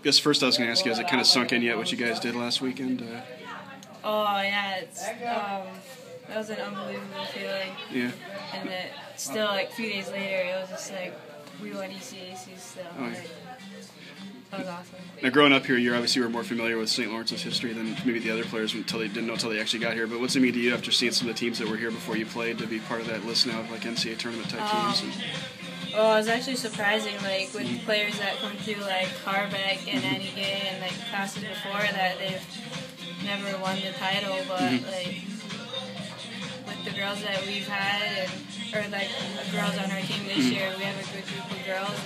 guess first I was going to ask you, has it kind of sunk in yet what you guys did last weekend? Oh yeah, that was an unbelievable feeling. Yeah. And it still, like, a few days later, it was just like we won ECAC still. Oh, yeah. Like, that was awesome. Now, growing up here, you obviously were more familiar with St. Lawrence's history than maybe the other players didn't know until they actually got here. But what's it mean to you after seeing some of the teams that were here before you played to be part of that list now of like NCAA tournament type teams? Well, it's actually surprising, like, with players that come through, like Harbeck and Annie and, like, classes before that, they've never won the title, but, like, with the girls that we've had, or, like, the girls on our team this year, we have a good group of girls,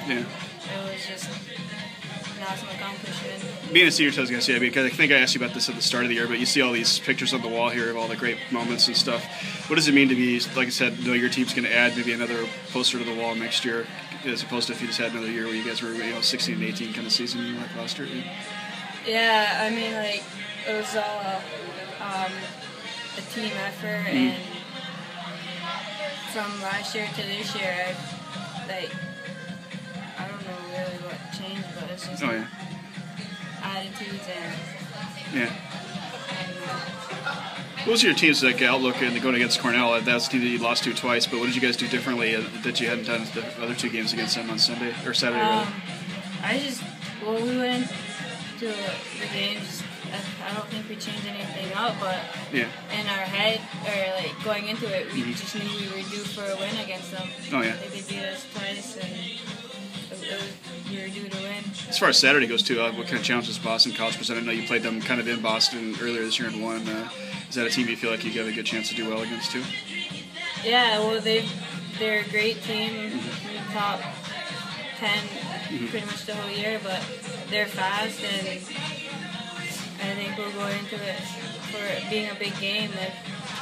and it was just an awesome accomplishment. Being a senior, I was going to say, because I think I asked you about this at the start of the year, but you see all these pictures on the wall here of all the great moments and stuff. What does it mean to be, like I said, know your team's going to add maybe another poster to the wall next year, as opposed to if you just had another year where you guys were 16 and 18 kind of season like last year? Yeah, I mean, like, it was all a team effort, and from last year to this year, I don't know really what changed, but it's just attitudes and What was your team's outlook in going against Cornell? That was the team that you lost to twice, but what did you guys do differently that you hadn't done the other two games against them on Sunday or Saturday? We went to the games. I don't think we changed anything up, but in our head, or like going into it, we just knew we were due for a win against them. Oh yeah. They beat us twice, and we were due to win. As far as Saturday goes too, what kind of challenges Boston College present? I know you played them kind of in Boston earlier this year and won. Is that a team you feel like you have a good chance to do well against too? Yeah, well they're a great team, top 10 pretty much the whole year, but they're fast, and I think we'll go into it for it being a big game that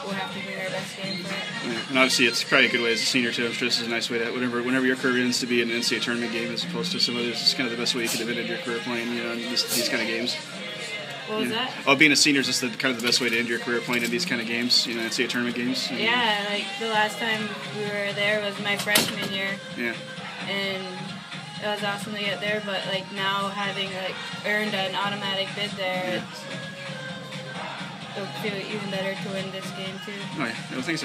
we'll have to bring our best game for it. Yeah. And obviously it's probably a good way as a senior too. I'm sure this is a nice way to, whenever your career ends, to be an NCAA tournament game as opposed to some others. It's kind of the best way you could have ended your career playing, in these kind of games. What was that? Oh, being a senior is just kind of the best way to end your career playing in these kind of games, NCAA tournament games. Yeah, like the last time we were there was my freshman year. Yeah. And it was awesome to get there, but like now having like earned an automatic bid there, it'll feel even better to win this game too. Oh yeah, well, thanks.